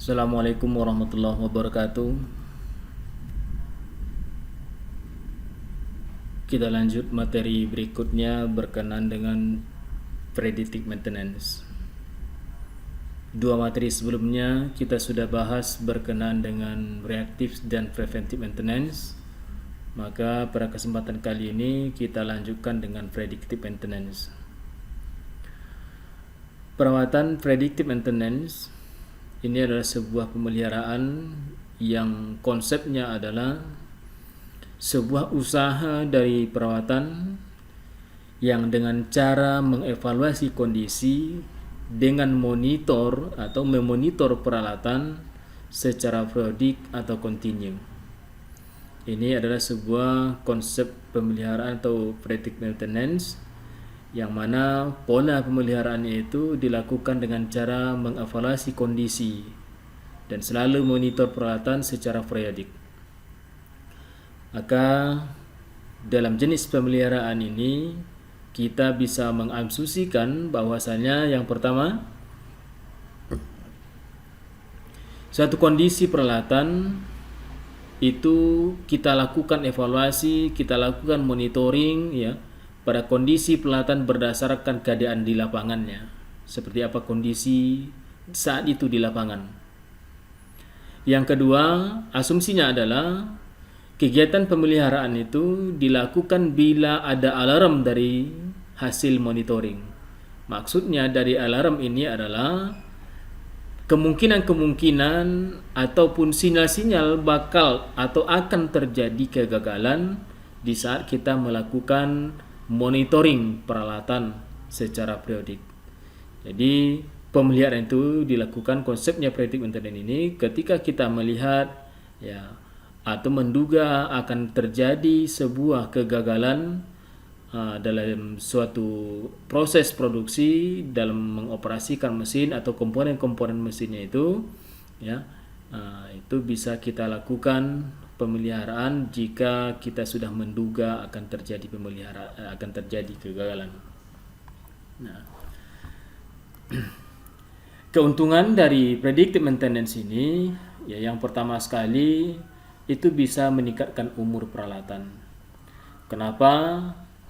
Assalamualaikum warahmatullahi wabarakatuh. Kita lanjut materi berikutnya berkenaan dengan predictive maintenance. Dua materi sebelumnya kita sudah bahas berkenaan dengan reactive dan preventive maintenance. Maka pada kesempatan kali ini kita lanjutkan dengan predictive maintenance. Perawatan predictive maintenance ini adalah sebuah pemeliharaan yang konsepnya adalah sebuah usaha dari perawatan yang dengan cara mengevaluasi kondisi dengan monitor atau memonitor peralatan secara periodik atau kontinu. Ini adalah sebuah konsep pemeliharaan atau predictive maintenance yang mana pola pemeliharaannya itu dilakukan dengan cara mengevaluasi kondisi dan selalu monitor peralatan secara periodik. Maka dalam jenis pemeliharaan ini kita bisa mengasumsikan bahwasanya yang pertama, suatu kondisi peralatan itu kita lakukan evaluasi, kita lakukan monitoring ya pada kondisi peralatan berdasarkan keadaan di lapangannya. Seperti apa kondisi saat itu di lapangan. Yang kedua, asumsinya adalah kegiatan pemeliharaan itu dilakukan bila ada alarm dari hasil monitoring. Maksudnya dari alarm ini adalah kemungkinan ataupun sinyal-sinyal bakal atau akan terjadi kegagalan di saat kita melakukan monitoring peralatan secara periodik. Jadi pemeliharaan itu dilakukan, konsepnya predictive maintenance ini ketika kita melihat ya atau menduga akan terjadi sebuah kegagalan dalam suatu proses produksi dalam mengoperasikan mesin atau komponen-komponen mesinnya itu ya, itu bisa kita lakukan pemeliharaan jika kita sudah menduga akan terjadi kegagalan. Nah, keuntungan dari predictive maintenance ini ya, yang pertama sekali itu bisa meningkatkan umur peralatan. Kenapa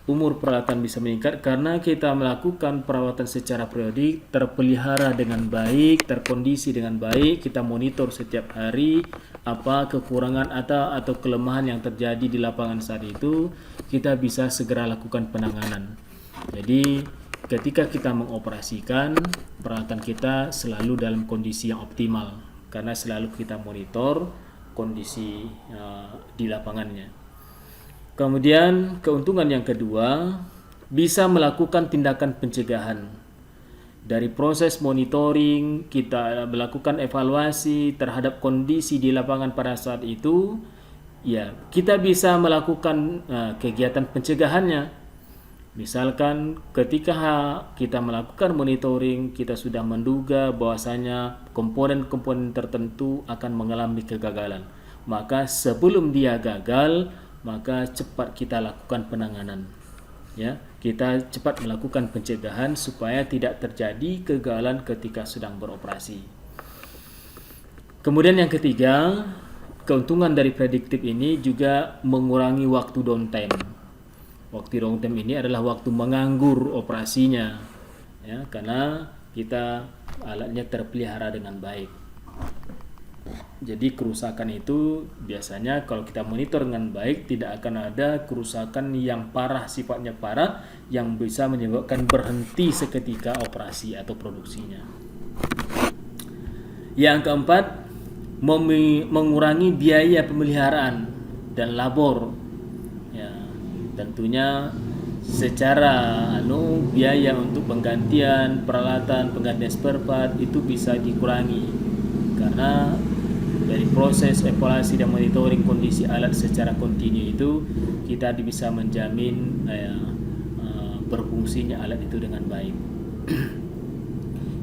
umur peralatan bisa meningkat? Karena kita melakukan perawatan secara periodik, terpelihara dengan baik, terkondisi dengan baik, kita monitor setiap hari apa kekurangan atau kelemahan yang terjadi di lapangan saat itu, kita bisa segera lakukan penanganan. Jadi ketika kita mengoperasikan, peralatan kita selalu dalam kondisi yang optimal karena selalu kita monitor kondisi di lapangannya. Kemudian keuntungan yang kedua, bisa melakukan tindakan pencegahan. Dari proses monitoring, kita melakukan evaluasi terhadap kondisi di lapangan pada saat itu, ya, kita bisa melakukan kegiatan pencegahannya. Misalkan ketika kita melakukan monitoring, kita sudah menduga bahwasanya komponen-komponen tertentu akan mengalami kegagalan. Maka sebelum dia gagal, maka cepat kita lakukan penanganan. Ya, kita cepat melakukan pencegahan supaya tidak terjadi kegagalan ketika sedang beroperasi. Kemudian yang ketiga, keuntungan dari prediktif ini juga mengurangi waktu downtime. Waktu downtime ini adalah waktu menganggur operasinya, ya, karena kita alatnya terpelihara dengan baik. Jadi kerusakan itu biasanya kalau kita monitor dengan baik tidak akan ada kerusakan yang parah, sifatnya parah yang bisa menyebabkan berhenti seketika operasi atau produksinya. Yang keempat, mengurangi biaya pemeliharaan dan labor. Ya, tentunya secara biaya untuk penggantian peralatan, penggantian spare part itu bisa dikurangi karena dari proses evaluasi dan monitoring kondisi alat secara kontinu itu kita bisa menjamin berfungsinya alat itu dengan baik.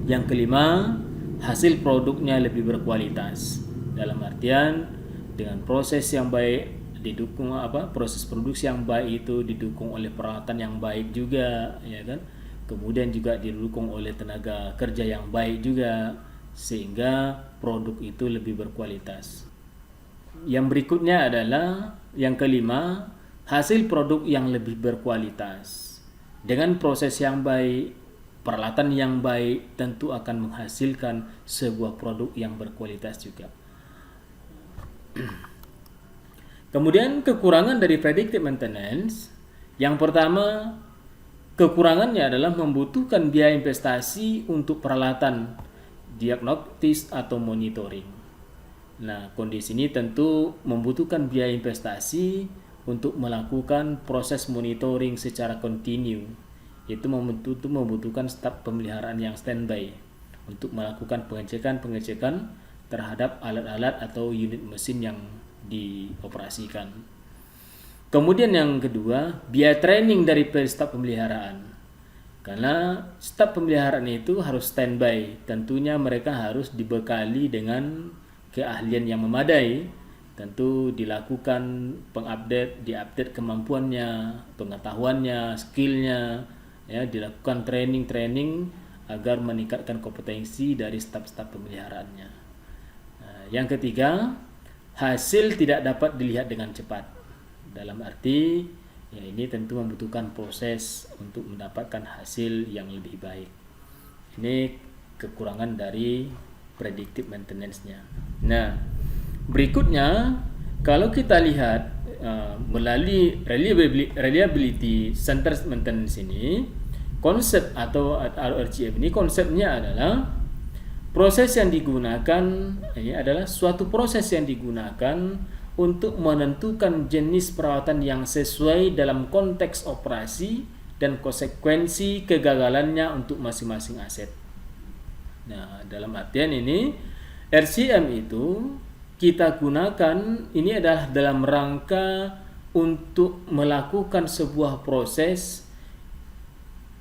Yang kelima, hasil produknya lebih berkualitas. Dalam artian dengan proses yang baik didukung proses produksi yang baik itu didukung oleh peralatan yang baik juga, ya kan? Kemudian juga didukung oleh tenaga kerja yang baik juga. sehingga produk itu lebih berkualitas. Yang berikutnya adalah yang kelima, hasil produk yang lebih berkualitas. Dengan proses yang baik, peralatan yang baik tentu akan menghasilkan sebuah produk yang berkualitas juga. Kemudian kekurangan dari predictive maintenance, yang pertama, kekurangannya adalah membutuhkan biaya investasi untuk peralatan diagnostis atau monitoring. Nah, kondisi ini tentu membutuhkan biaya investasi untuk melakukan proses monitoring secara kontinu. Itu membutuhkan staf pemeliharaan yang standby untuk melakukan pengecekan terhadap alat-alat atau unit mesin yang dioperasikan. Kemudian yang kedua, biaya training dari staf pemeliharaan. Karena staf pemeliharaan itu harus standby, tentunya mereka harus dibekali dengan keahlian yang memadai, tentu dilakukan diupdate kemampuannya, pengetahuannya, skillnya, ya, dilakukan training agar meningkatkan kompetensi dari staf-staf pemeliharaannya. Nah, yang ketiga, hasil tidak dapat dilihat dengan cepat. Dalam arti, ya ini tentu membutuhkan proses untuk mendapatkan hasil yang lebih baik. Ini kekurangan dari predictive maintenance-nya. Nah, berikutnya kalau kita lihat melalui reliability centered maintenance ini, konsep atau RCM ini konsepnya adalah proses yang digunakan ini adalah suatu proses yang digunakan untuk menentukan jenis perawatan yang sesuai dalam konteks operasi dan konsekuensi kegagalannya untuk masing-masing aset. Nah, dalam artian ini RCM itu kita gunakan ini adalah dalam rangka untuk melakukan sebuah proses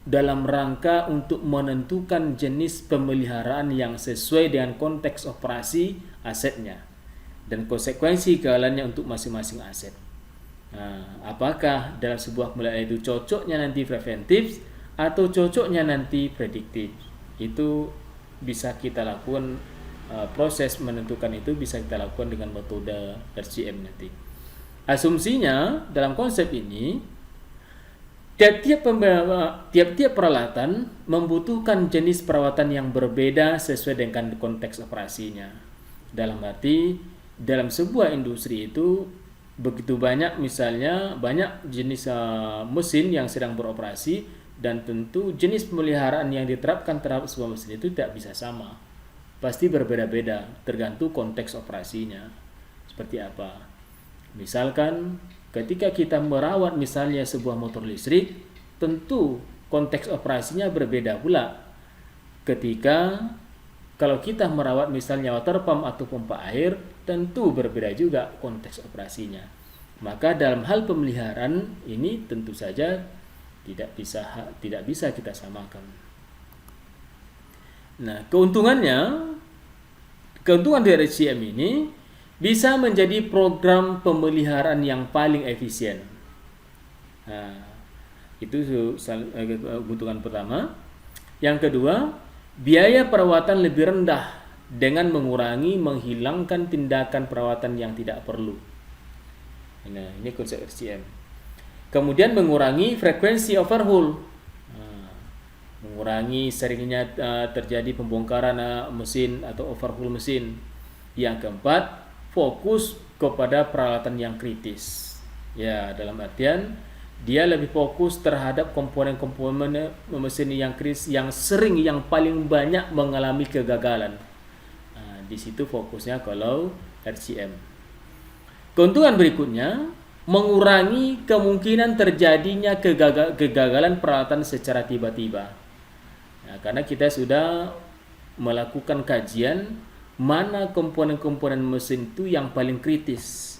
dalam rangka untuk menentukan jenis pemeliharaan yang sesuai dengan konteks operasi asetnya dan konsekuensi kegagalannya untuk masing-masing aset. Nah, apakah dalam sebuah pemeliharaan itu cocoknya nanti preventif atau cocoknya nanti prediktif? Itu bisa kita lakukan, proses menentukan itu bisa kita lakukan dengan metode RCM nanti. Asumsinya dalam konsep ini tiap-tiap peralatan membutuhkan jenis perawatan yang berbeda sesuai dengan konteks operasinya. Dalam arti dalam sebuah industri itu begitu banyak, misalnya banyak jenis mesin yang sedang beroperasi, dan tentu jenis pemeliharaan yang diterapkan terhadap sebuah mesin itu tidak bisa sama, pasti berbeda-beda tergantung konteks operasinya seperti apa. Misalkan ketika kita merawat misalnya sebuah motor listrik, tentu konteks operasinya berbeda pula. Ketika kalau kita merawat misalnya water pump atau pompa air, tentu berbeda juga konteks operasinya. Maka dalam hal pemeliharaan ini tentu saja tidak bisa kita samakan. Nah, keuntungan dari RCM ini bisa menjadi program pemeliharaan yang paling efisien. Nah, itu keuntungan pertama. Yang kedua, biaya perawatan lebih rendah dengan menghilangkan tindakan perawatan yang tidak perlu. Nah, ini konsep RCM. Kemudian mengurangi frekuensi overhaul, mengurangi seringnya terjadi pembongkaran mesin atau overhaul mesin. Yang keempat, fokus kepada peralatan yang kritis. Ya, dalam artian dia lebih fokus terhadap komponen-komponen mesin yang kritis yang paling banyak mengalami kegagalan. Nah, di situ fokusnya kalau RCM. Keuntungan berikutnya, mengurangi kemungkinan terjadinya kegagalan peralatan secara tiba-tiba. Nah, karena kita sudah melakukan kajian mana komponen-komponen mesin itu yang paling kritis,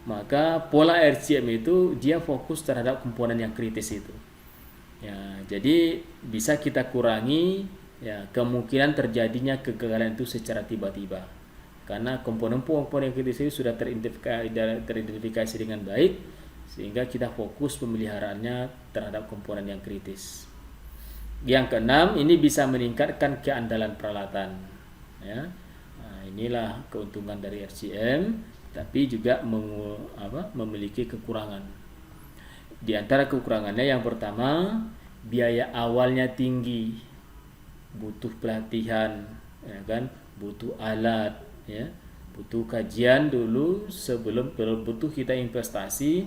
maka pola RCM itu dia fokus terhadap komponen yang kritis itu. Ya, jadi bisa kita kurangi ya kemungkinan terjadinya kegagalan itu secara tiba-tiba. Karena komponen-komponen kritis itu sudah teridentifikasi dengan baik, sehingga kita fokus pemeliharaannya terhadap komponen yang kritis. Yang keenam, ini bisa meningkatkan keandalan peralatan. ya. Inilah keuntungan dari RCM, tapi juga memiliki kekurangan. Di antara kekurangannya yang pertama, biaya awalnya tinggi, butuh pelatihan, ya kan, butuh alat, ya, butuh kajian dulu sebelum butuh kita investasi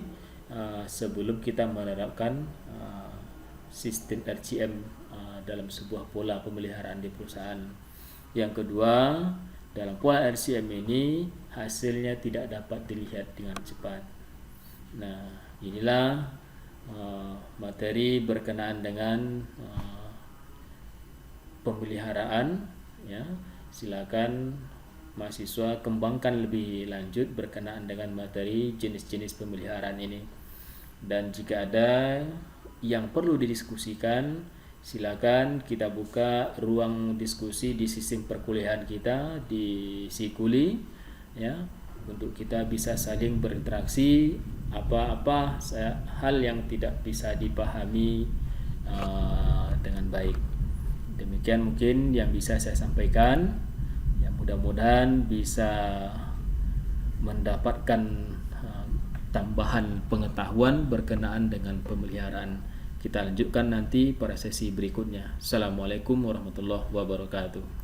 sebelum kita menerapkan sistem RCM dalam sebuah pola pemeliharaan di perusahaan. Yang kedua, dalam pola RCM ini hasilnya tidak dapat dilihat dengan cepat. Nah, inilah materi berkenaan dengan pemeliharaan, ya. Silakan mahasiswa kembangkan lebih lanjut berkenaan dengan materi jenis-jenis pemeliharaan ini. Dan jika ada yang perlu didiskusikan, silakan kita buka ruang diskusi di sistem perkuliahan kita di Sikuli, ya, untuk kita bisa saling berinteraksi apa-apa hal yang tidak bisa dipahami dengan baik. Demikian mungkin yang bisa saya sampaikan. Ya, mudah-mudahan bisa mendapatkan tambahan pengetahuan berkenaan dengan pemeliharaan. Kita lanjutkan nanti pada sesi berikutnya. Assalamualaikum warahmatullahi wabarakatuh.